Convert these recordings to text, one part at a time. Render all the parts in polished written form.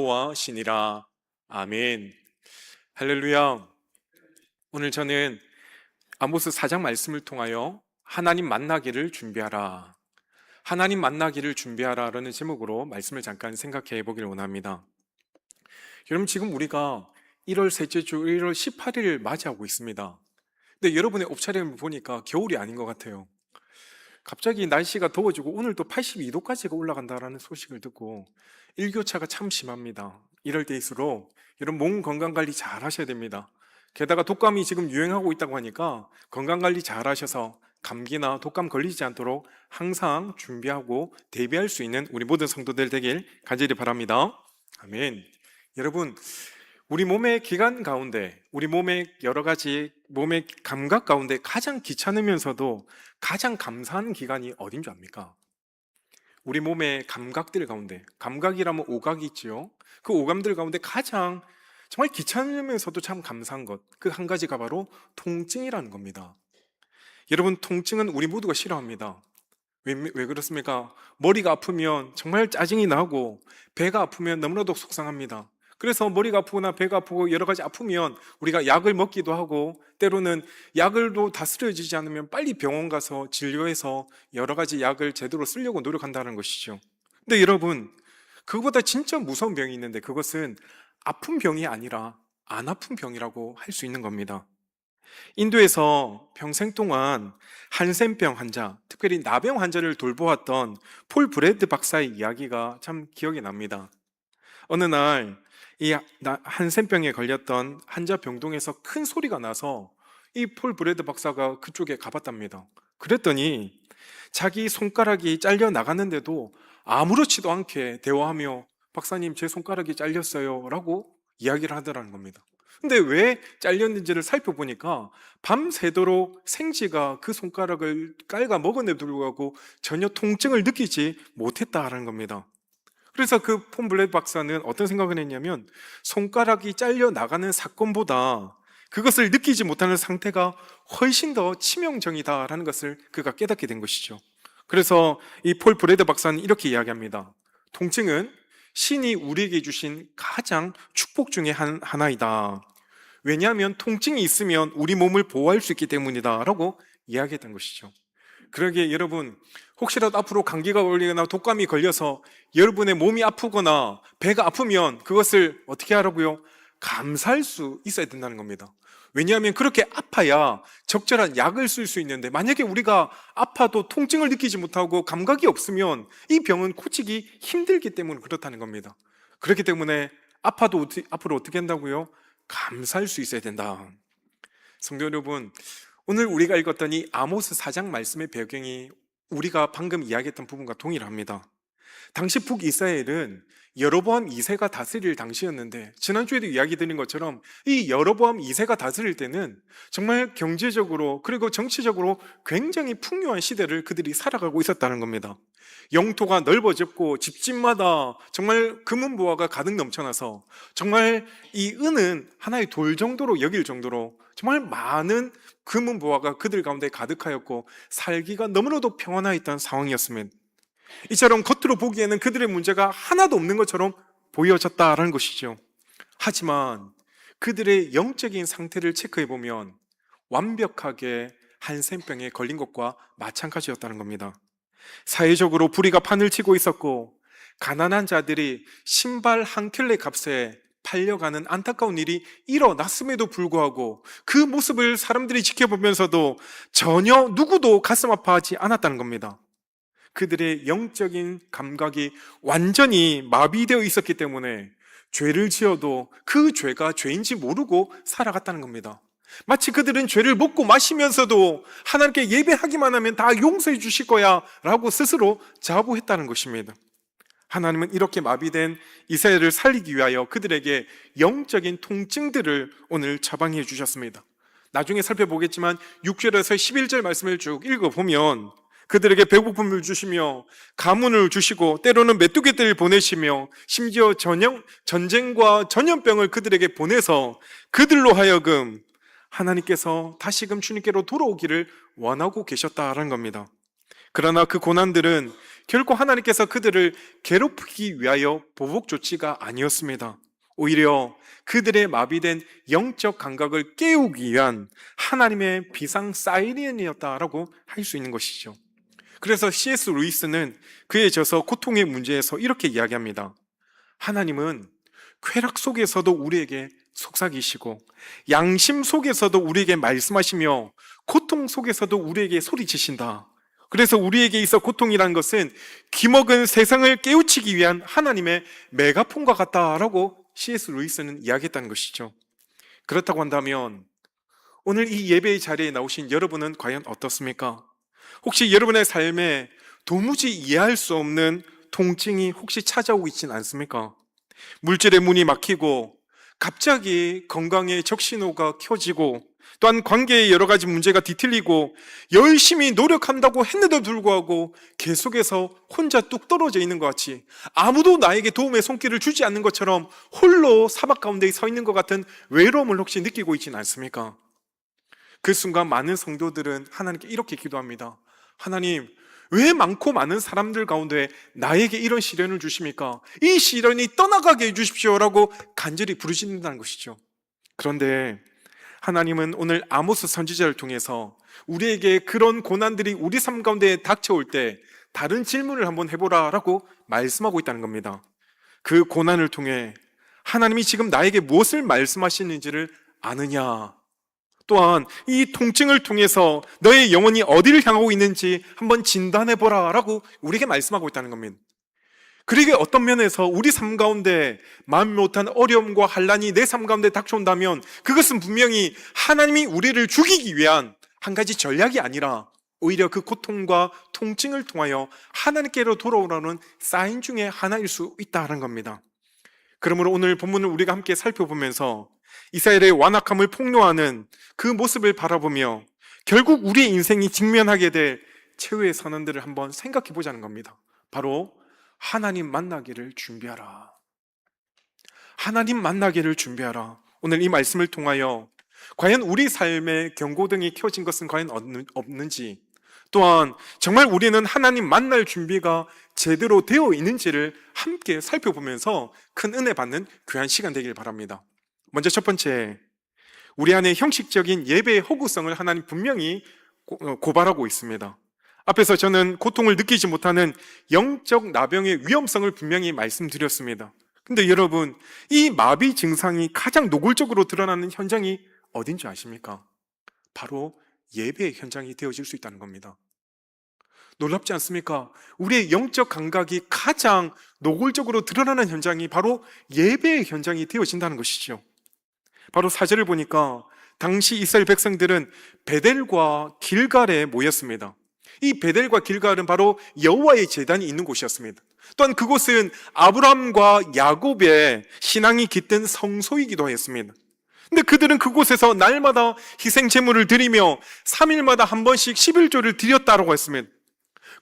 여호와시니라. 아멘. 할렐루야. 오늘 저는 아모스 4장 말씀을 통하여 하나님 만나기를 준비하라, 하나님 만나기를 준비하라 라는 제목으로 말씀을 잠깐 생각해 보기를 원합니다. 여러분, 지금 우리가 1월 셋째 주 1월 18일을 맞이하고 있습니다. 근데 여러분의 옷차림을 보니까 겨울이 아닌 것 같아요. 갑자기 날씨가 더워지고 오늘도 82도까지가 올라간다라는 소식을 듣고 일교차가 참 심합니다. 이럴 때일수록 여러분, 몸 건강관리 잘 하셔야 됩니다. 게다가 독감이 지금 유행하고 있다고 하니까 건강관리 잘 하셔서 감기나 독감 걸리지 않도록 항상 준비하고 대비할 수 있는 우리 모든 성도들 되길 간절히 바랍니다. 아멘. 여러분, 우리 몸의 기관 가운데, 우리 몸의 여러 가지 몸의 감각 가운데 가장 귀찮으면서도 가장 감사한 기관이 어딘 줄 압니까? 우리 몸의 감각들 가운데, 감각이라면 오각이 있지요. 그 오감들 가운데 가장 정말 귀찮으면서도 참 감사한 것, 그 한 가지가 바로 통증이라는 겁니다. 여러분, 통증은 우리 모두가 싫어합니다. 왜 그렇습니까? 머리가 아프면 정말 짜증이 나고 배가 아프면 너무나도 속상합니다. 그래서 머리가 아프거나 배가 아프고 여러 가지 아프면 우리가 약을 먹기도 하고, 때로는 약을도 다스려지지 않으면 빨리 병원 가서 진료해서 여러 가지 약을 제대로 쓰려고 노력한다는 것이죠. 근데 여러분, 그거보다 진짜 무서운 병이 있는데 그것은 아픈 병이 아니라 안 아픈 병이라고 할 수 있는 겁니다. 인도에서 평생 동안 한센병 환자, 특별히 나병 환자를 돌보았던 폴 브래드 박사의 이야기가 참 기억이 납니다. 어느 날 이 한센병에 걸렸던 환자 병동에서 큰 소리가 나서 이 폴 브래드 박사가 그쪽에 가봤답니다. 그랬더니 자기 손가락이 잘려 나갔는데도 아무렇지도 않게 대화하며 박사님, 제 손가락이 잘렸어요 라고 이야기를 하더라는 겁니다. 근데 왜 잘렸는지를 살펴보니까 밤새도록 생쥐가 그 손가락을 깔아 먹었는데도 불구하고 전혀 통증을 느끼지 못했다라는 겁니다. 그래서 그 폰 블레드 박사는 어떤 생각을 했냐면, 손가락이 잘려 나가는 사건보다 그것을 느끼지 못하는 상태가 훨씬 더 치명적이다라는 것을 그가 깨닫게 된 것이죠. 그래서 이 폴 브래드 박사는 이렇게 이야기합니다. 통증은 신이 우리에게 주신 가장 축복 중에 하나이다. 왜냐하면 통증이 있으면 우리 몸을 보호할 수 있기 때문이다 라고 이야기했던 것이죠. 그러기에 여러분, 혹시라도 앞으로 감기가 걸리거나 독감이 걸려서 여러분의 몸이 아프거나 배가 아프면 그것을 어떻게 하라고요? 감사할 수 있어야 된다는 겁니다. 왜냐하면 그렇게 아파야 적절한 약을 쓸 수 있는데, 만약에 우리가 아파도 통증을 느끼지 못하고 감각이 없으면 이 병은 고치기 힘들기 때문에 그렇다는 겁니다. 그렇기 때문에 아파도 앞으로 어떻게 한다고요? 감사할 수 있어야 된다. 성도 여러분, 오늘 우리가 읽었던 이 아모스 4장 말씀의 배경이 우리가 방금 이야기했던 부분과 동일합니다. 당시 북이스라엘은 여로보암 2세가 다스릴 당시였는데, 지난주에도 이야기 드린 것처럼 이 여로보암 2세가 다스릴 때는 정말 경제적으로 그리고 정치적으로 굉장히 풍요한 시대를 그들이 살아가고 있었다는 겁니다. 영토가 넓어졌고 집집마다 정말 금은보화가 가득 넘쳐나서 정말 이 은은 하나의 돌 정도로 여길 정도로 정말 많은 금은보화가 그들 가운데 가득하였고 살기가 너무나도 평안하였던 상황이었으면, 이처럼 겉으로 보기에는 그들의 문제가 하나도 없는 것처럼 보여졌다라는 것이죠. 하지만 그들의 영적인 상태를 체크해보면 완벽하게 한센병에 걸린 것과 마찬가지였다는 겁니다. 사회적으로 불의가 판을 치고 있었고, 가난한 자들이 신발 한 켤레 값에 팔려가는 안타까운 일이 일어났음에도 불구하고 그 모습을 사람들이 지켜보면서도 전혀 누구도 가슴 아파하지 않았다는 겁니다. 그들의 영적인 감각이 완전히 마비되어 있었기 때문에 죄를 지어도 그 죄가 죄인지 모르고 살아갔다는 겁니다. 마치 그들은 죄를 먹고 마시면서도 하나님께 예배하기만 하면 다 용서해 주실 거야 라고 스스로 자부했다는 것입니다. 하나님은 이렇게 마비된 이스라엘을 살리기 위하여 그들에게 영적인 통증들을 오늘 처방해 주셨습니다. 나중에 살펴보겠지만 6절에서 11절 말씀을 쭉 읽어보면 그들에게 배고픔을 주시며 가문을 주시고 때로는 메뚜기들을 보내시며 심지어 전쟁과 전염병을 그들에게 보내서 그들로 하여금 하나님께서 다시금 주님께로 돌아오기를 원하고 계셨다라는 겁니다. 그러나 그 고난들은 결코 하나님께서 그들을 괴롭히기 위하여 보복 조치가 아니었습니다. 오히려 그들의 마비된 영적 감각을 깨우기 위한 하나님의 비상 사이렌이었다라고 할 수 있는 것이죠. 그래서 C.S. 루이스는 그의 저서 고통의 문제에서 이렇게 이야기합니다. 하나님은 쾌락 속에서도 우리에게 속삭이시고 양심 속에서도 우리에게 말씀하시며 고통 속에서도 우리에게 소리치신다. 그래서 우리에게 있어 고통이라는 것은 기먹은 세상을 깨우치기 위한 하나님의 메가폰과 같다라고 C.S. 루이스는 이야기했다는 것이죠. 그렇다고 한다면 오늘 이 예배의 자리에 나오신 여러분은 과연 어떻습니까? 혹시 여러분의 삶에 도무지 이해할 수 없는 통증이 혹시 찾아오고 있진 않습니까? 물질의 문이 막히고 갑자기 건강에 적신호가 켜지고 또한 관계에 여러 가지 문제가 뒤틀리고 열심히 노력한다고 했는데도 불구하고 계속해서 혼자 뚝 떨어져 있는 것 같이 아무도 나에게 도움의 손길을 주지 않는 것처럼 홀로 사막 가운데 서 있는 것 같은 외로움을 혹시 느끼고 있지는 않습니까? 그 순간 많은 성도들은 하나님께 이렇게 기도합니다. 하나님, 왜 많고 많은 사람들 가운데 나에게 이런 시련을 주십니까? 이 시련이 떠나가게 해주십시오라고 간절히 부르짖는다는 것이죠. 그런데 하나님은 오늘 아모스 선지자를 통해서 우리에게 그런 고난들이 우리 삶 가운데 닥쳐올 때 다른 질문을 한번 해보라라고 말씀하고 있다는 겁니다. 그 고난을 통해 하나님이 지금 나에게 무엇을 말씀하시는지를 아느냐, 또한 이 통증을 통해서 너의 영혼이 어디를 향하고 있는지 한번 진단해보라 라고 우리에게 말씀하고 있다는 겁니다. 그러게 어떤 면에서 우리 삶 가운데 마음 못한 어려움과 환난이 내 삶 가운데 닥쳐온다면 그것은 분명히 하나님이 우리를 죽이기 위한 한 가지 전략이 아니라 오히려 그 고통과 통증을 통하여 하나님께로 돌아오라는 사인 중에 하나일 수 있다는 겁니다. 그러므로 오늘 본문을 우리가 함께 살펴보면서 이스라엘의 완악함을 폭로하는 그 모습을 바라보며 결국 우리의 인생이 직면하게 될 최후의 선언들을 한번 생각해 보자는 겁니다. 바로 하나님 만나기를 준비하라. 하나님 만나기를 준비하라. 오늘 이 말씀을 통하여 과연 우리 삶의 경고등이 켜진 것은 과연 없는지, 또한 정말 우리는 하나님 만날 준비가 제대로 되어 있는지를 함께 살펴보면서 큰 은혜 받는 귀한 시간 되길 바랍니다. 먼저 첫 번째, 우리 안에 형식적인 예배의 허구성을 하나님 분명히 고발하고 있습니다. 앞에서 저는 고통을 느끼지 못하는 영적 나병의 위험성을 분명히 말씀드렸습니다. 근데 여러분, 이 마비 증상이 가장 노골적으로 드러나는 현장이 어딘지 아십니까? 바로 예배의 현장이 되어질 수 있다는 겁니다. 놀랍지 않습니까? 우리의 영적 감각이 가장 노골적으로 드러나는 현장이 바로 예배의 현장이 되어진다는 것이죠. 바로 4절을 보니까 당시 이스라엘 백성들은 베델과 길갈에 모였습니다. 이 베델과 길갈은 바로 여호와의 제단이 있는 곳이었습니다. 또한 그곳은 아브라함과 야곱의 신앙이 깃든 성소이기도 했습니다. 근데 그들은 그곳에서 날마다 희생 제물을 드리며 3일마다 한 번씩 11조를 드렸다라고 했습니다.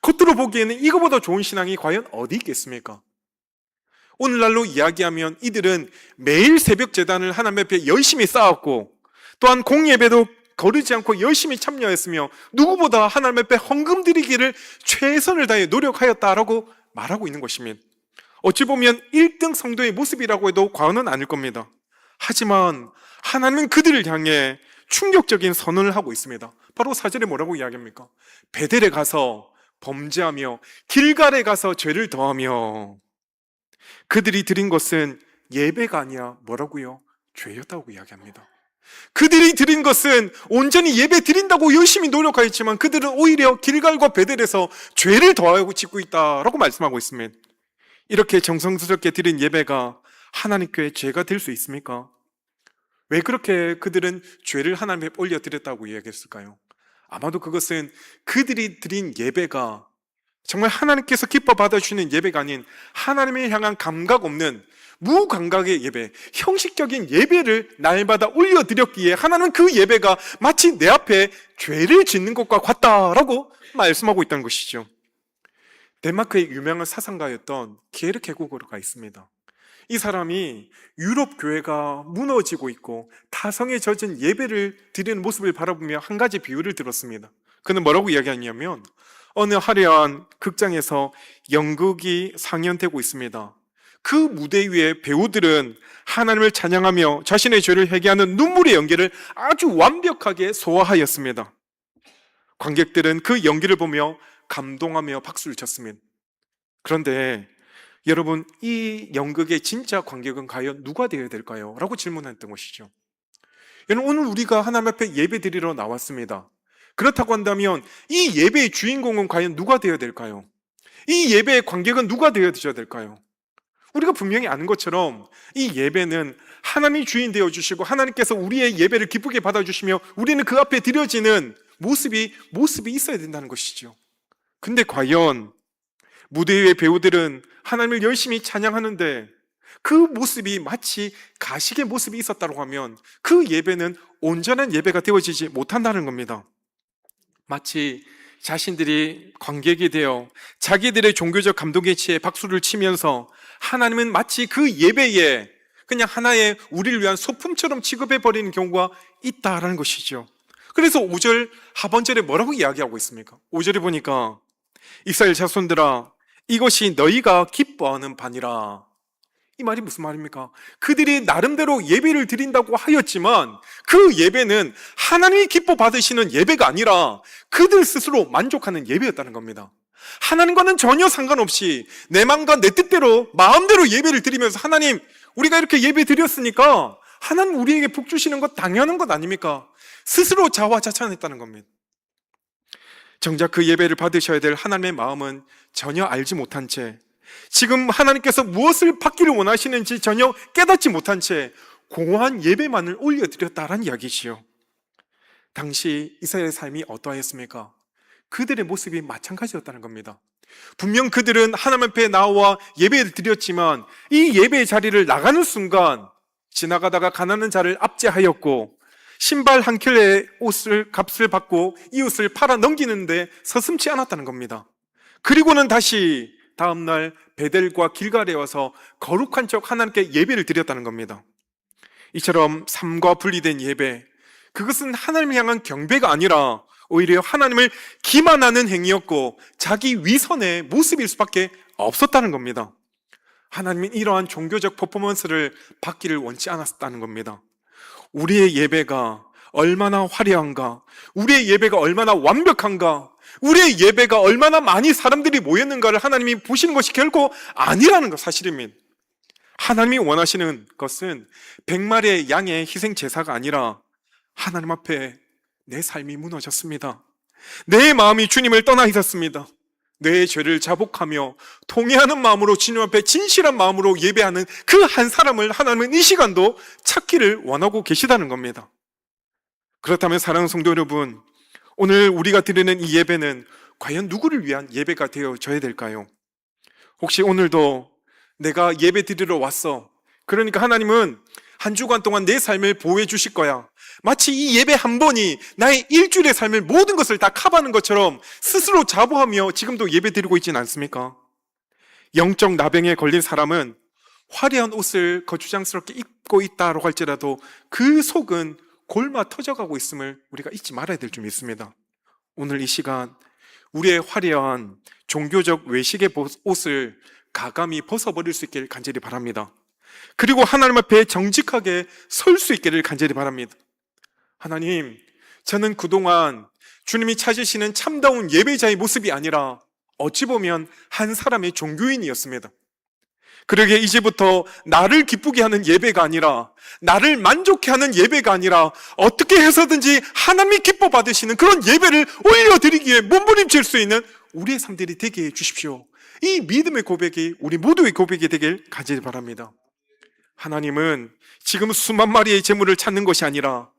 겉으로 보기에는 이거보다 좋은 신앙이 과연 어디 있겠습니까? 오늘날로 이야기하면 이들은 매일 새벽 제단을 하나님 앞에 열심히 쌓았고, 또한 공예배도 거르지 않고 열심히 참여했으며 누구보다 하나님 앞에 헌금 드리기를 최선을 다해 노력하였다라고 말하고 있는 것입니다. 어찌 보면 1등 성도의 모습이라고 해도 과언은 아닐 겁니다. 하지만 하나님은 그들을 향해 충격적인 선언을 하고 있습니다. 바로 4절에 뭐라고 이야기합니까? 베델에 가서 범죄하며 길갈에 가서 죄를 더하며, 그들이 드린 것은 예배가 아니라 뭐라고요? 죄였다고 이야기합니다. 그들이 드린 것은 온전히 예배 드린다고 열심히 노력하였지만 그들은 오히려 길갈과 베델에서 죄를 더하고 짓고 있다라고 말씀하고 있습니다. 이렇게 정성스럽게 드린 예배가 하나님께 죄가 될 수 있습니까? 왜 그렇게 그들은 죄를 하나님께 올려드렸다고 이야기했을까요? 아마도 그것은 그들이 드린 예배가 정말 하나님께서 기뻐 받아주시는 예배가 아닌 하나님을 향한 감각 없는 무감각의 예배, 형식적인 예배를 날마다 올려드렸기에 하나님은 그 예배가 마치 내 앞에 죄를 짓는 것과 같다라고 말씀하고 있다는 것이죠. 덴마크의 유명한 사상가였던 게르케고르가 있습니다. 이 사람이 유럽 교회가 무너지고 있고 타성에 젖은 예배를 드리는 모습을 바라보며 한 가지 비유를 들었습니다. 그는 뭐라고 이야기하냐면, 어느 화려한 극장에서 연극이 상연되고 있습니다. 그 무대 위에 배우들은 하나님을 찬양하며 자신의 죄를 회개하는 눈물의 연기를 아주 완벽하게 소화하였습니다. 관객들은 그 연기를 보며 감동하며 박수를 쳤습니다. 그런데 여러분, 이 연극의 진짜 관객은 과연 누가 되어야 될까요? 라고 질문했던 것이죠. 여러분, 오늘 우리가 하나님 앞에 예배 드리러 나왔습니다. 그렇다고 한다면 이 예배의 주인공은 과연 누가 되어야 될까요? 이 예배의 관객은 누가 되어야 될까요? 우리가 분명히 아는 것처럼 이 예배는 하나님이 주인 되어주시고 하나님께서 우리의 예배를 기쁘게 받아주시며 우리는 그 앞에 드려지는 모습이 있어야 된다는 것이죠. 근데 과연 무대 위의 배우들은 하나님을 열심히 찬양하는데 그 모습이 마치 가식의 모습이 있었다고 하면 그 예배는 온전한 예배가 되어지지 못한다는 겁니다. 마치 자신들이 관객이 되어 자기들의 종교적 감동에 취해 박수를 치면서 하나님은 마치 그 예배에 그냥 하나의 우리를 위한 소품처럼 취급해버리는 경우가 있다라는 것이죠. 그래서 5절 하반절에 뭐라고 이야기하고 있습니까? 5절에 보니까 이스라엘 자손들아 이것이 너희가 기뻐하는 바니라. 이 말이 무슨 말입니까? 그들이 나름대로 예배를 드린다고 하였지만 그 예배는 하나님이 기뻐 받으시는 예배가 아니라 그들 스스로 만족하는 예배였다는 겁니다. 하나님과는 전혀 상관없이 내 마음과 내 뜻대로 마음대로 예배를 드리면서 하나님 우리가 이렇게 예배 드렸으니까 하나님 우리에게 복 주시는 것 당연한 것 아닙니까? 스스로 자화자찬했다는 겁니다. 정작 그 예배를 받으셔야 될 하나님의 마음은 전혀 알지 못한 채 지금 하나님께서 무엇을 받기를 원하시는지 전혀 깨닫지 못한 채 공허한 예배만을 올려드렸다라는 이야기지요. 당시 이스라엘의 삶이 어떠하였습니까? 그들의 모습이 마찬가지였다는 겁니다. 분명 그들은 하나님 앞에 나와 예배를 드렸지만 이 예배의 자리를 나가는 순간 지나가다가 가난한 자를 압제하였고 신발 한 켤레의 값을 받고 이웃을 팔아 넘기는데 서슴지 않았다는 겁니다. 그리고는 다시 다음날 베델과 길갈에 와서 거룩한 척 하나님께 예배를 드렸다는 겁니다. 이처럼 삶과 분리된 예배, 그것은 하나님을 향한 경배가 아니라 오히려 하나님을 기만하는 행위였고 자기 위선의 모습일 수밖에 없었다는 겁니다. 하나님은 이러한 종교적 퍼포먼스를 받기를 원치 않았다는 겁니다. 우리의 예배가 얼마나 화려한가, 우리의 예배가 얼마나 완벽한가, 우리의 예배가 얼마나 많이 사람들이 모였는가를 하나님이 보시는 것이 결코 아니라는 것 사실입니다. 하나님이 원하시는 것은 100마리의 양의 희생 제사가 아니라 하나님 앞에 내 삶이 무너졌습니다. 내 마음이 주님을 떠나 있었습니다. 내 죄를 자복하며 통회하는 마음으로 주님 앞에 진실한 마음으로 예배하는 그 한 사람을 하나님은 이 시간도 찾기를 원하고 계시다는 겁니다. 그렇다면 사랑하는 성도 여러분, 오늘 우리가 드리는 이 예배는 과연 누구를 위한 예배가 되어져야 될까요? 혹시 오늘도 내가 예배 드리러 왔어, 그러니까 하나님은 한 주간 동안 내 삶을 보호해 주실 거야, 마치 이 예배 한 번이 나의 일주일의 삶을 모든 것을 다 커버하는 것처럼 스스로 자부하며 지금도 예배 드리고 있지는 않습니까? 영적 나병에 걸린 사람은 화려한 옷을 거추장스럽게 입고 있다고 할지라도 그 속은 골마 터져가고 있음을 우리가 잊지 말아야 될 줄 믿습니다. 오늘 이 시간 우리의 화려한 종교적 외식의 옷을 가감히 벗어버릴 수 있기를 간절히 바랍니다. 그리고 하나님 앞에 정직하게 설 수 있기를 간절히 바랍니다. 하나님, 저는 그동안 주님이 찾으시는 참다운 예배자의 모습이 아니라 어찌 보면 한 사람의 종교인이었습니다. 그러기에 이제부터 나를 기쁘게 하는 예배가 아니라, 나를 만족해 하는 예배가 아니라 어떻게 해서든지 하나님이 기뻐 받으시는 그런 예배를 올려드리기에 몸부림칠 수 있는 우리의 삶들이 되게 해주십시오. 이 믿음의 고백이 우리 모두의 고백이 되길 간절히 바랍니다. 하나님은 지금 수만 마리의 재물을 찾는 것이 아니라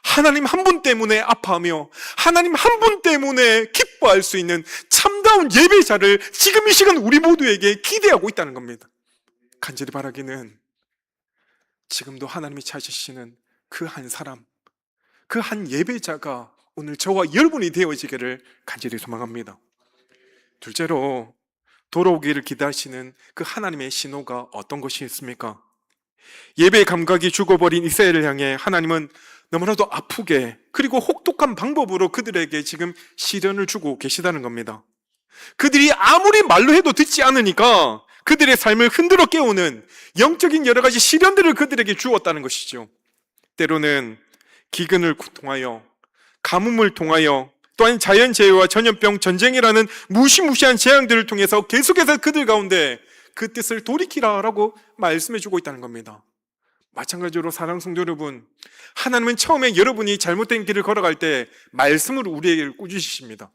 하나님 한 분 때문에 아파하며 하나님 한 분 때문에 기뻐할 수 있는 참다운 예배자를 지금 이 시간 우리 모두에게 기대하고 있다는 겁니다. 간절히 바라기는 지금도 하나님이 찾으시는 그 한 사람, 그 한 예배자가 오늘 저와 여러분이 되어지기를 간절히 소망합니다. 둘째로, 돌아오기를 기다리시는 그 하나님의 신호가 어떤 것이 있습니까? 예배의 감각이 죽어버린 이스라엘을 향해 하나님은 너무나도 아프게 그리고 혹독한 방법으로 그들에게 지금 시련을 주고 계시다는 겁니다. 그들이 아무리 말로 해도 듣지 않으니까 그들의 삶을 흔들어 깨우는 영적인 여러 가지 시련들을 그들에게 주었다는 것이죠. 때로는 기근을 통하여, 가뭄을 통하여, 또한 자연재해와 전염병, 전쟁이라는 무시무시한 재앙들을 통해서 계속해서 그들 가운데 그 뜻을 돌이키라라고 말씀해주고 있다는 겁니다. 마찬가지로 사랑하는 성도 여러분, 하나님은 처음에 여러분이 잘못된 길을 걸어갈 때 말씀으로 우리에게 꾸짖으십니다.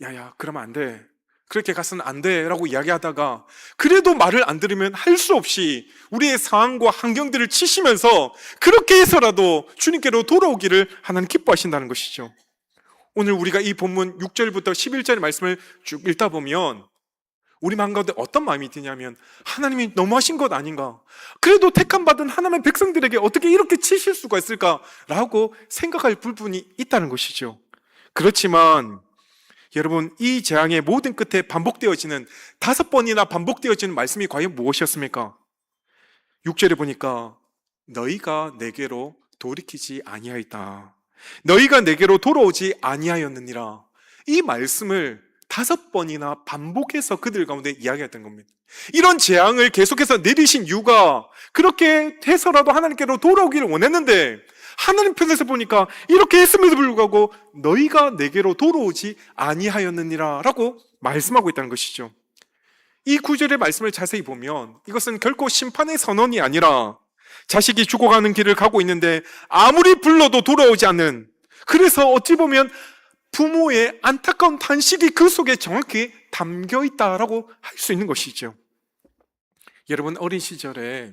야야, 그러면 안 돼. 그렇게 가서는 안 돼 라고 이야기하다가 그래도 말을 안 들으면 할 수 없이 우리의 상황과 환경들을 치시면서 그렇게 해서라도 주님께로 돌아오기를 하나님 기뻐하신다는 것이죠. 오늘 우리가 이 본문 6절부터 11절의 말씀을 쭉 읽다 보면 우리 마음 가운데 어떤 마음이 드냐면 하나님이 너무하신 것 아닌가? 그래도 택함받은 하나님의 백성들에게 어떻게 이렇게 치실 수가 있을까라고 생각할 부분이 있다는 것이죠. 그렇지만 여러분, 이 재앙의 모든 끝에 반복되어지는 5번이나 반복되어지는 말씀이 과연 무엇이었습니까? 6절에 보니까 너희가 내게로 돌이키지 아니하였다. 너희가 내게로 돌아오지 아니하였느니라. 이 말씀을 5번이나 반복해서 그들 가운데 이야기했던 겁니다. 이런 재앙을 계속해서 내리신 이유가 그렇게 해서라도 하나님께로 돌아오기를 원했는데 하나님 편에서 보니까 이렇게 했음에도 불구하고 너희가 내게로 돌아오지 아니하였느니라 라고 말씀하고 있다는 것이죠. 이 구절의 말씀을 자세히 보면 이것은 결코 심판의 선언이 아니라 자식이 죽어가는 길을 가고 있는데 아무리 불러도 돌아오지 않는, 그래서 어찌 보면 부모의 안타까운 탄식이 그 속에 정확히 담겨 있다라고 할 수 있는 것이죠. 여러분, 어린 시절에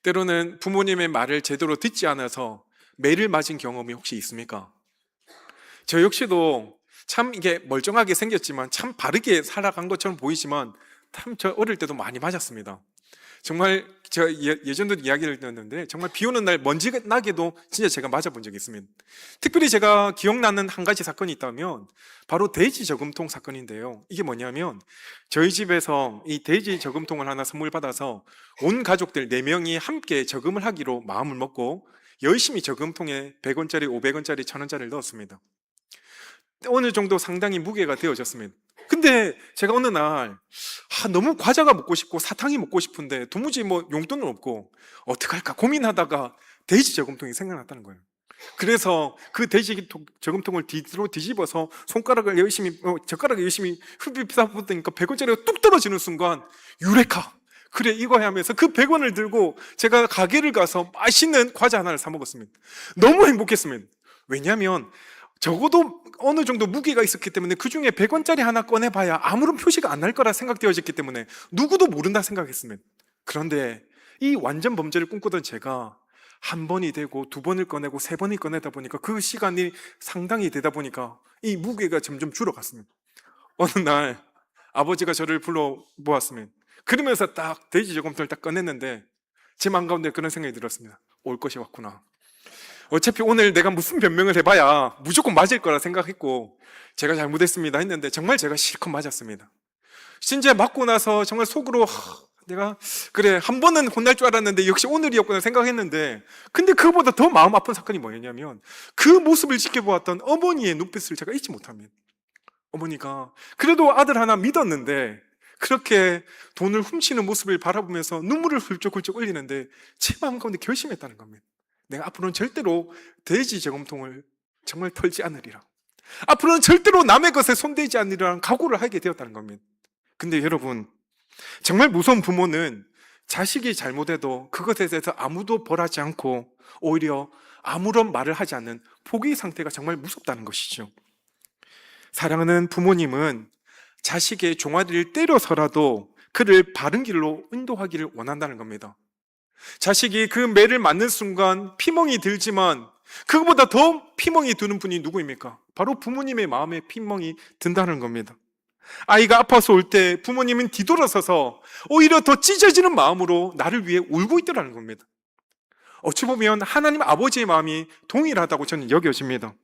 때로는 부모님의 말을 제대로 듣지 않아서 매를 맞은 경험이 혹시 있습니까? 저 역시도 참 이게 멀쩡하게 생겼지만 참 바르게 살아간 것처럼 보이지만 참 저 어릴 때도 많이 맞았습니다. 정말 제가 예전도 이야기를 들었는데 정말 비 오는 날 먼지 나게도 진짜 제가 맞아본 적이 있습니다. 특별히 제가 기억나는 한 가지 사건이 있다면 바로 돼지 저금통 사건인데요. 이게 뭐냐면 저희 집에서 이 돼지 저금통을 하나 선물 받아서 온 가족들 4명이 함께 저금을 하기로 마음을 먹고 열심히 저금통에 100원짜리, 500원짜리, 1000원짜리를 넣었습니다. 어느 정도 상당히 무게가 되어졌습니다. 근데 제가 어느 날 너무 과자가 먹고 싶고 사탕이 먹고 싶은데 도무지 용돈은 없고 어떡할까 고민하다가 돼지 저금통이 생각났다는 거예요. 그래서 그 돼지 저금통을 뒤집어서 젓가락을 열심히 흡입하다 보니까 100원짜리가 뚝 떨어지는 순간 유레카! 그래 이거야 하면서 그 100원을 들고 제가 가게를 가서 맛있는 과자 하나를 사 먹었습니다. 너무 행복했습니다. 왜냐하면 적어도 어느 정도 무게가 있었기 때문에 그 중에 100원짜리 하나 꺼내봐야 아무런 표시가 안 날 거라 생각되어졌기 때문에 누구도 모른다 생각했습니다. 그런데 이 완전 범죄를 꿈꾸던 제가 한 번이 되고 2번을 꺼내고 3번이 꺼내다 보니까 그 시간이 상당히 되다 보니까 이 무게가 점점 줄어갔습니다. 어느 날 아버지가 저를 불러 모았습니다. 그러면서 딱 돼지 저금통을 딱 꺼냈는데 제 마음 가운데 그런 생각이 들었습니다. 올 것이 왔구나. 어차피 오늘 내가 무슨 변명을 해봐야 무조건 맞을 거라 생각했고 제가 잘못했습니다 했는데 정말 제가 실컷 맞았습니다. 진짜 맞고 나서 정말 속으로 내가 그래 한 번은 혼날 줄 알았는데 역시 오늘이었구나 생각했는데 근데 그거보다 더 마음 아픈 사건이 뭐였냐면 그 모습을 지켜보았던 어머니의 눈빛을 제가 잊지 못합니다. 어머니가 그래도 아들 하나 믿었는데 그렇게 돈을 훔치는 모습을 바라보면서 눈물을 훌쩍훌쩍 흘리는데 제 마음 가운데 결심했다는 겁니다. 내가 앞으로는 절대로 돼지 저금통을 정말 털지 않으리라. 앞으로는 절대로 남의 것에 손대지 않으리라는 각오를 하게 되었다는 겁니다. 근데 여러분, 정말 무서운 부모는 자식이 잘못해도 그것에 대해서 아무도 벌하지 않고 오히려 아무런 말을 하지 않는 포기 상태가 정말 무섭다는 것이죠. 사랑하는 부모님은 자식의 종아리를 때려서라도 그를 바른 길로 인도하기를 원한다는 겁니다. 자식이 그 매를 맞는 순간 피멍이 들지만 그것보다 더 피멍이 드는 분이 누구입니까? 바로 부모님의 마음에 피멍이 든다는 겁니다. 아이가 아파서 올 때 부모님은 뒤돌아서서 오히려 더 찢어지는 마음으로 나를 위해 울고 있더라는 겁니다. 어찌 보면 하나님 아버지의 마음이 동일하다고 저는 여겨집니다.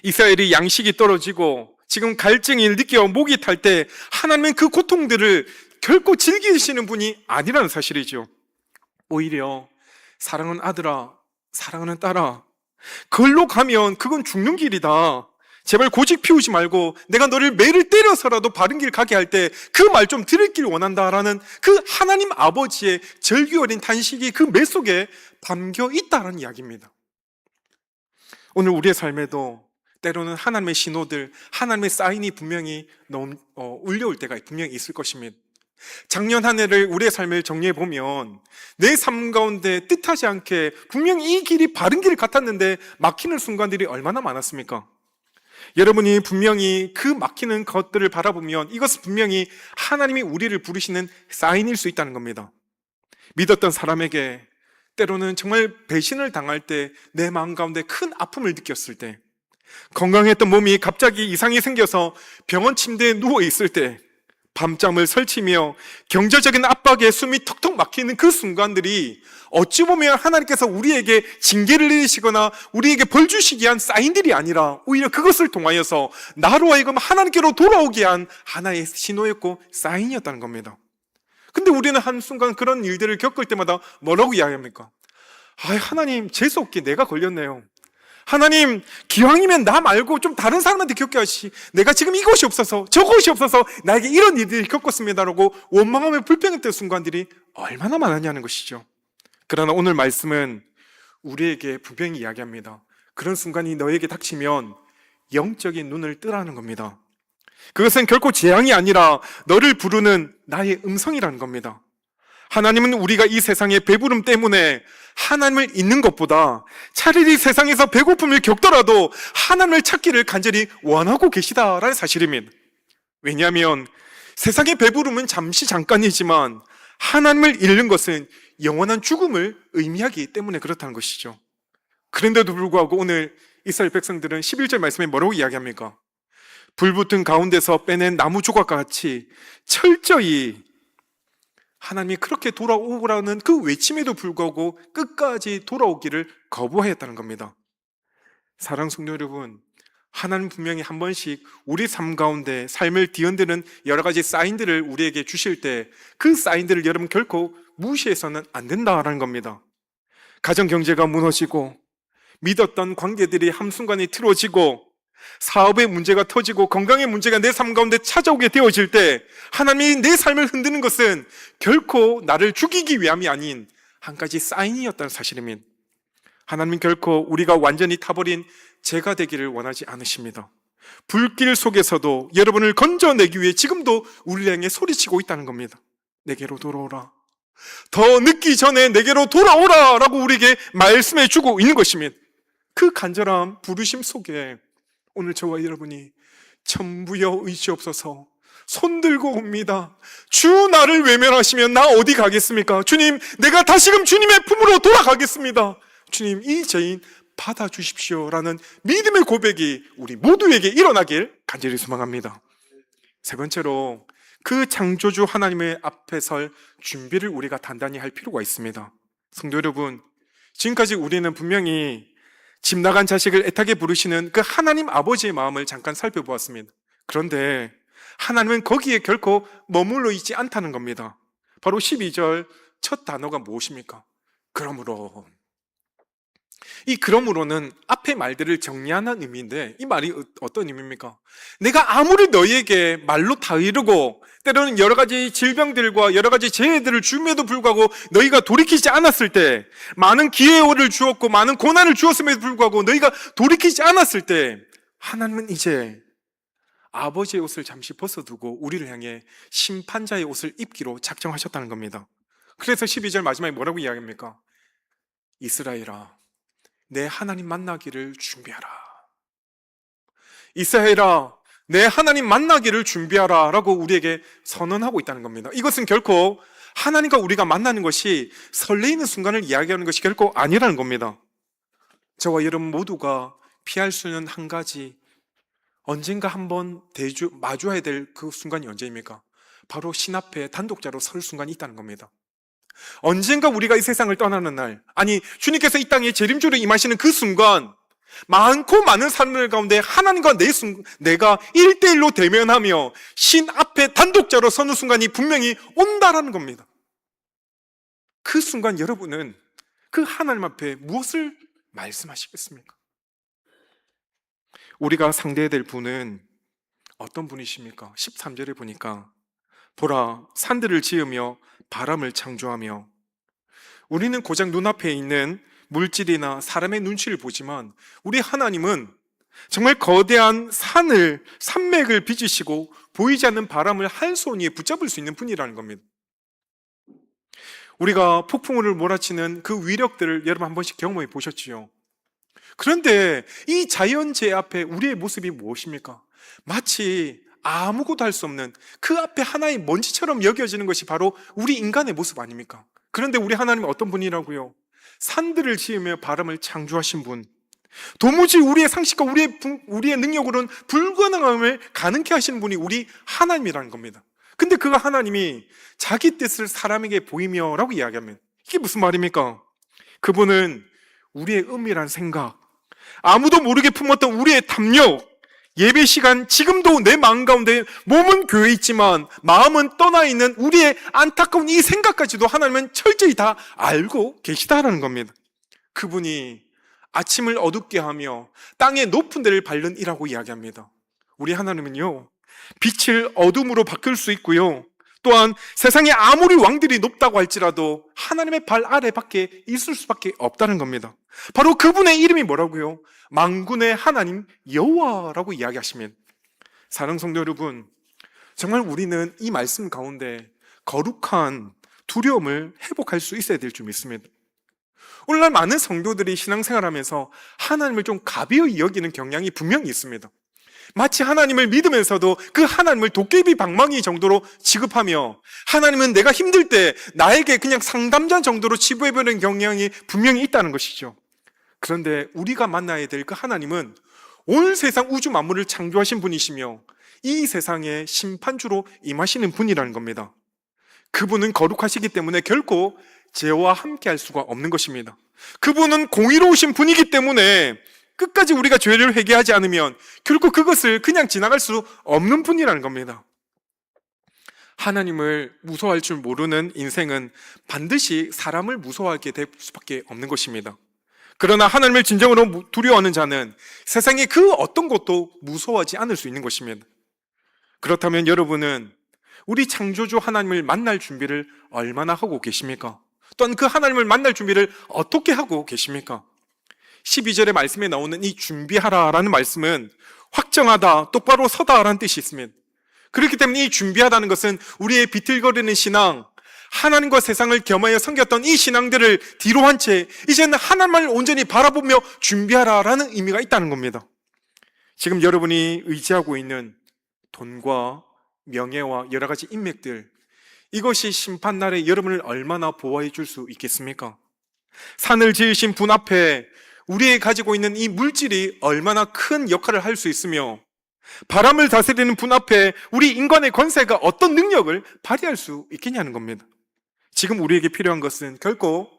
이스라엘이 양식이 떨어지고 지금 갈증이 느껴 목이 탈 때 하나님은 그 고통들을 결코 즐기시는 분이 아니라는 사실이죠. 오히려 사랑하는 아들아, 사랑하는 딸아, 그걸로 가면 그건 죽는 길이다. 제발 고집 피우지 말고 내가 너를 매를 때려서라도 바른 길 가게 할 때 그 말 좀 들을 원한다라는 그 하나님 아버지의 절규 어린 탄식이 그 매 속에 담겨 있다라는 이야기입니다. 오늘 우리의 삶에도 때로는 하나님의 신호들, 하나님의 사인이 분명히 울려올 때가 분명히 있을 것입니다. 작년 한 해를 우리의 삶을 정리해 보면 내 삶 가운데 뜻하지 않게 분명히 이 길이 바른 길 같았는데 막히는 순간들이 얼마나 많았습니까? 여러분이 분명히 그 막히는 것들을 바라보면 이것은 분명히 하나님이 우리를 부르시는 사인일 수 있다는 겁니다. 믿었던 사람에게 때로는 정말 배신을 당할 때, 내 마음 가운데 큰 아픔을 느꼈을 때, 건강했던 몸이 갑자기 이상이 생겨서 병원 침대에 누워 있을 때, 밤잠을 설치며 경제적인 압박에 숨이 턱턱 막히는 그 순간들이 어찌 보면 하나님께서 우리에게 징계를 내리시거나 우리에게 벌 주시기 위한 사인들이 아니라 오히려 그것을 통하여서 나로 하여금 하나님께로 돌아오게 한 하나의 신호였고 사인이었다는 겁니다. 근데 우리는 한순간 그런 일들을 겪을 때마다 뭐라고 이야기합니까? 하나님, 재수없게 내가 걸렸네요. 하나님, 기왕이면 나 말고 좀 다른 사람한테 겪게 하시. 내가 지금 이것이 없어서 저것이 없어서 나에게 이런 일들이 겪었습니다라고 원망하며 불평했던 순간들이 얼마나 많았냐는 것이죠. 그러나 오늘 말씀은 우리에게 분명히 이야기합니다. 그런 순간이 너에게 닥치면 영적인 눈을 뜨라는 겁니다. 그것은 결코 재앙이 아니라 너를 부르는 나의 음성이라는 겁니다. 하나님은 우리가 이 세상의 배부름 때문에 하나님을 잊는 것보다 차라리 세상에서 배고픔을 겪더라도 하나님을 찾기를 간절히 원하고 계시다라는 사실입니다. 왜냐하면 세상의 배부름은 잠깐이지만 하나님을 잃는 것은 영원한 죽음을 의미하기 때문에 그렇다는 것이죠. 그런데도 불구하고 오늘 이스라엘 백성들은 11절 말씀에 뭐라고 이야기합니까? 불붙은 가운데서 빼낸 나무 조각과 같이 철저히 하나님이 그렇게 돌아오라는 그 외침에도 불구하고 끝까지 돌아오기를 거부하였다는 겁니다. 사랑하는 성도 여러분, 하나님 분명히 한 번씩 우리 삶 가운데 삶을 뒤흔드는 여러 가지 사인들을 우리에게 주실 때 그 사인들을 여러분 결코 무시해서는 안 된다라는 겁니다. 가정 경제가 무너지고 믿었던 관계들이 한순간에 틀어지고 사업의 문제가 터지고 건강의 문제가 내 삶 가운데 찾아오게 되어질 때 하나님이 내 삶을 흔드는 것은 결코 나를 죽이기 위함이 아닌 한 가지 사인이었다는 사실입니다. 하나님은 결코 우리가 완전히 타버린 죄가 되기를 원하지 않으십니다. 불길 속에서도 여러분을 건져내기 위해 지금도 우리를 향해 소리치고 있다는 겁니다. 내게로 돌아오라. 더 늦기 전에 내게로 돌아오라 라고 우리에게 말씀해 주고 있는 것입니다. 그 간절한 부르심 속에 오늘 저와 여러분이 천부여 의지없어서 손들고 옵니다. 주 나를 외면하시면 나 어디 가겠습니까? 주님, 내가 다시금 주님의 품으로 돌아가겠습니다. 주님, 이 죄인 받아주십시오 라는 믿음의 고백이 우리 모두에게 일어나길 간절히 소망합니다. 세 번째로 그 창조주 하나님의 앞에 설 준비를 우리가 단단히 할 필요가 있습니다. 성도 여러분, 지금까지 우리는 분명히 집 나간 자식을 애타게 부르시는 그 하나님 아버지의 마음을 잠깐 살펴보았습니다. 그런데 하나님은 거기에 결코 머물러 있지 않다는 겁니다. 바로 12절 첫 단어가 무엇입니까? 그러므로. 이 그러므로는 앞의 말들을 정리하는 의미인데 이 말이 어떤 의미입니까? 내가 아무리 너희에게 말로 다 이루고 때로는 여러 가지 질병들과 여러 가지 재해들을 줌에도 불구하고 너희가 돌이키지 않았을 때, 많은 기회를 주었고 많은 고난을 주었음에도 불구하고 너희가 돌이키지 않았을 때 하나님은 이제 아버지의 옷을 잠시 벗어두고 우리를 향해 심판자의 옷을 입기로 작정하셨다는 겁니다. 그래서 12절 마지막에 뭐라고 이야기합니까? 이스라엘아, 내 하나님 만나기를 준비하라. 이스라엘아, 내 하나님 만나기를 준비하라 라고 우리에게 선언하고 있다는 겁니다. 이것은 결코 하나님과 우리가 만나는 것이 설레이는 순간을 이야기하는 것이 결코 아니라는 겁니다. 저와 여러분 모두가 피할 수 있는 한 가지, 언젠가 한번 마주해야 될 그 순간이 언제입니까? 바로 신 앞에 단독자로 설 순간이 있다는 겁니다. 언젠가 우리가 이 세상을 떠나는 날, 아니 주님께서 이 땅에 재림주로 임하시는 그 순간, 많고 많은 사람들 가운데 하나님과 내가 1대1로 대면하며 신 앞에 단독자로 서는 순간이 분명히 온다라는 겁니다. 그 순간 여러분은 그 하나님 앞에 무엇을 말씀하시겠습니까? 우리가 상대해야 될 분은 어떤 분이십니까? 13절에 보니까 보라, 산들을 지으며 바람을 창조하며. 우리는 고작 눈앞에 있는 물질이나 사람의 눈치를 보지만 우리 하나님은 정말 거대한 산맥을 빚으시고 보이지 않는 바람을 한 손에 붙잡을 수 있는 분이라는 겁니다. 우리가 폭풍우를 몰아치는 그 위력들을 여러분 한 번씩 경험해 보셨지요? 그런데 이 자연재해 앞에 우리의 모습이 무엇입니까? 마치 아무것도 할 수 없는 그 앞에 하나의 먼지처럼 여겨지는 것이 바로 우리 인간의 모습 아닙니까? 그런데 우리 하나님은 어떤 분이라고요? 산들을 지으며 바람을 창조하신 분, 도무지 우리의 상식과 우리의 능력으로는 불가능함을 가능케 하시는 분이 우리 하나님이라는 겁니다. 근데 그 하나님이 자기 뜻을 사람에게 보이며 라고 이야기합니다. 이게 무슨 말입니까? 그분은 우리의 은밀한 생각, 아무도 모르게 품었던 우리의 탐욕, 예배 시간, 지금도 내 마음 가운데 몸은 교회에 있지만 마음은 떠나 있는 우리의 안타까운 이 생각까지도 하나님은 철저히 다 알고 계시다라는 겁니다. 그분이 아침을 어둡게 하며 땅의 높은 데를 밟는 이라고 이야기합니다. 우리 하나님은요, 빛을 어둠으로 바꿀 수 있고요, 또한 세상에 아무리 왕들이 높다고 할지라도 하나님의 발 아래밖에 있을 수밖에 없다는 겁니다. 바로 그분의 이름이 뭐라고요? 만군의 하나님 여호와라고 이야기하시면, 사랑하는 성도 여러분, 정말 우리는 이 말씀 가운데 거룩한 두려움을 회복할 수 있어야 될 줄 믿습니다. 오늘날 많은 성도들이 신앙생활하면서 하나님을 좀 가벼이 여기는 경향이 분명히 있습니다. 마치 하나님을 믿으면서도 그 하나님을 도깨비 방망이 정도로 취급하며, 하나님은 내가 힘들 때 나에게 그냥 상담자 정도로 치부해버리는 경향이 분명히 있다는 것이죠. 그런데 우리가 만나야 될 그 하나님은 온 세상 우주 만물을 창조하신 분이시며 이 세상의 심판주로 임하시는 분이라는 겁니다. 그분은 거룩하시기 때문에 결코 죄와 함께 할 수가 없는 것입니다. 그분은 공의로우신 분이기 때문에 끝까지 우리가 죄를 회개하지 않으면 결코 그것을 그냥 지나갈 수 없는 분이라는 겁니다. 하나님을 무서워할 줄 모르는 인생은 반드시 사람을 무서워하게 될 수밖에 없는 것입니다. 그러나 하나님을 진정으로 두려워하는 자는 세상의 그 어떤 것도 무서워하지 않을 수 있는 것입니다. 그렇다면 여러분은 우리 창조주 하나님을 만날 준비를 얼마나 하고 계십니까? 또한 그 하나님을 만날 준비를 어떻게 하고 계십니까? 12절의 말씀에 나오는 이 준비하라라는 말씀은 확정하다, 똑바로 서다라는 뜻이 있습니다. 그렇기 때문에 이 준비하다는 것은 우리의 비틀거리는 신앙, 하나님과 세상을 겸하여 섬겼던 이 신앙들을 뒤로 한 채 이제는 하나님을 온전히 바라보며 준비하라라는 의미가 있다는 겁니다. 지금 여러분이 의지하고 있는 돈과 명예와 여러 가지 인맥들, 이것이 심판날에 여러분을 얼마나 보호해 줄 수 있겠습니까? 산을 지으신 분 앞에 우리의 가지고 있는 이 물질이 얼마나 큰 역할을 할 수 있으며, 바람을 다스리는 분 앞에 우리 인간의 권세가 어떤 능력을 발휘할 수 있겠냐는 겁니다. 지금 우리에게 필요한 것은 결코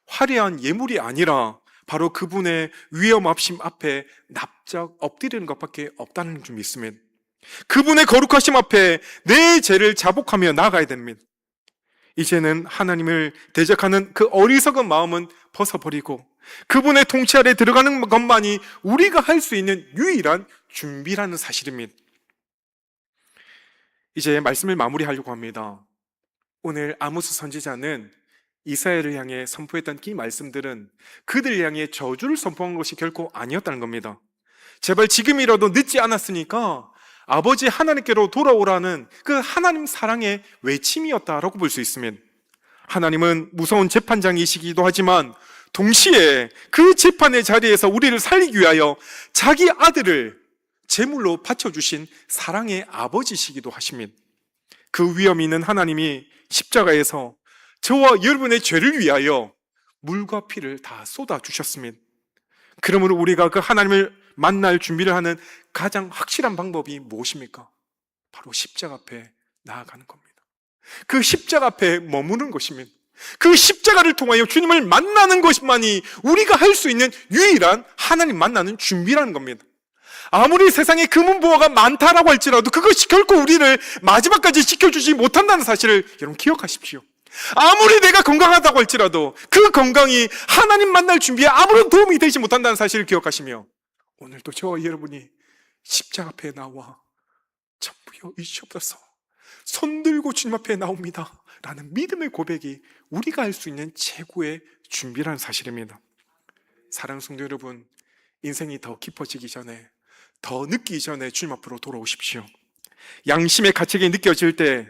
화려한 예물이 아니라 바로 그분의 위엄 없심 앞에 납작 엎드리는 것밖에 없다는 줄 믿습니다. 그분의 거룩하심 앞에 내 죄를 자복하며 나아가야 됩니다. 이제는 하나님을 대적하는 그 어리석은 마음은 벗어버리고 그분의 통치 아래 들어가는 것만이 우리가 할 수 있는 유일한 준비라는 사실입니다. 이제 말씀을 마무리하려고 합니다. 오늘 아모스 선지자는 이스라엘을 향해 선포했던 이 말씀들은 그들 향해 저주를 선포한 것이 결코 아니었다는 겁니다. 제발 지금이라도 늦지 않았으니까 아버지 하나님께로 돌아오라는 그 하나님 사랑의 외침이었다라고 볼 수 있습니다. 하나님은 무서운 재판장이시기도 하지만 동시에 그 재판의 자리에서 우리를 살리기 위하여 자기 아들을 제물로 바쳐주신 사랑의 아버지시기도 하십니다. 그 위엄 있는 하나님이 십자가에서 저와 여러분의 죄를 위하여 물과 피를 다 쏟아주셨습니다. 그러므로 우리가 그 하나님을 만날 준비를 하는 가장 확실한 방법이 무엇입니까? 바로 십자가 앞에 나아가는 겁니다. 그 십자가 앞에 머무는 것입니다. 그 십자가를 통하여 주님을 만나는 것만이 우리가 할 수 있는 유일한 하나님 만나는 준비라는 겁니다. 아무리 세상에 금은보화가 많다라고 할지라도 그것이 결코 우리를 마지막까지 지켜주지 못한다는 사실을 여러분 기억하십시오. 아무리 내가 건강하다고 할지라도 그 건강이 하나님 만날 준비에 아무런 도움이 되지 못한다는 사실을 기억하시며, 오늘도 저와 여러분이 십자가 앞에 나와 전부여 이시옵소서, 손 들고 주님 앞에 나옵니다 라는 믿음의 고백이 우리가 할 수 있는 최고의 준비라는 사실입니다. 사랑하는 성도 여러분, 인생이 더 깊어지기 전에, 더 늦기 전에 주님 앞으로 돌아오십시오. 양심의 가책이 느껴질 때,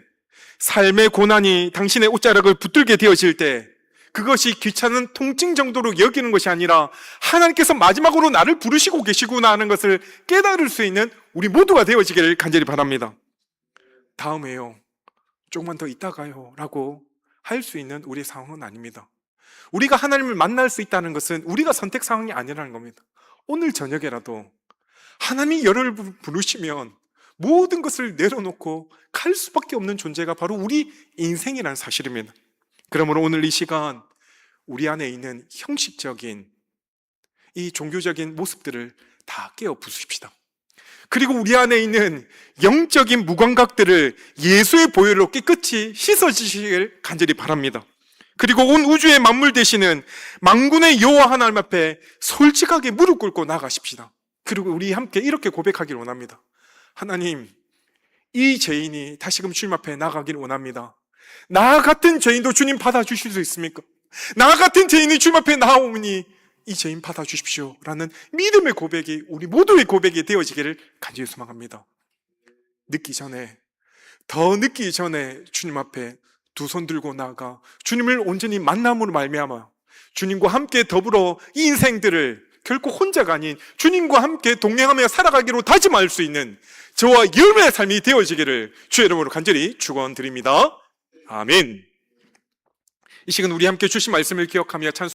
삶의 고난이 당신의 옷자락을 붙들게 되어질 때, 그것이 귀찮은 통증 정도로 여기는 것이 아니라 하나님께서 마지막으로 나를 부르시고 계시구나 하는 것을 깨달을 수 있는 우리 모두가 되어지기를 간절히 바랍니다. 다음에요, 조금만 더 있다가요 라고 할 수 있는 우리의 상황은 아닙니다. 우리가 하나님을 만날 수 있다는 것은 우리가 선택 상황이 아니라는 겁니다. 오늘 저녁에라도 하나님이 여러분을 부르시면 모든 것을 내려놓고 갈 수밖에 없는 존재가 바로 우리 인생이라는 사실입니다. 그러므로 오늘 이 시간 우리 안에 있는 형식적인 이 종교적인 모습들을 다 깨어 부수십시다. 그리고 우리 안에 있는 영적인 무감각들을 예수의 보혈로 깨끗이 씻어주시길 간절히 바랍니다. 그리고 온 우주의 만물 되시는 만군의 여호와 하나님 앞에 솔직하게 무릎 꿇고 나가십시다. 그리고 우리 함께 이렇게 고백하길 원합니다. 하나님, 이 죄인이 다시금 주님 앞에 나가길 원합니다. 나 같은 죄인도 주님 받아주실 수 있습니까? 나 같은 죄인이 주님 앞에 나오니 이 죄인 받아주십시오 라는 믿음의 고백이 우리 모두의 고백이 되어지기를 간절히 소망합니다. 늦기 전에, 더 늦기 전에 주님 앞에 두 손 들고 나아가 주님을 온전히 만남으로 말미암아 주님과 함께 더불어 이 인생들을 결코 혼자가 아닌 주님과 함께 동행하며 살아가기로 다짐할 수 있는 저와 여러분의 삶이 되어지기를 주의 이름으로 간절히 축원드립니다. 아멘. 이 시간 우리 함께 주신 말씀을 기억하며 찬송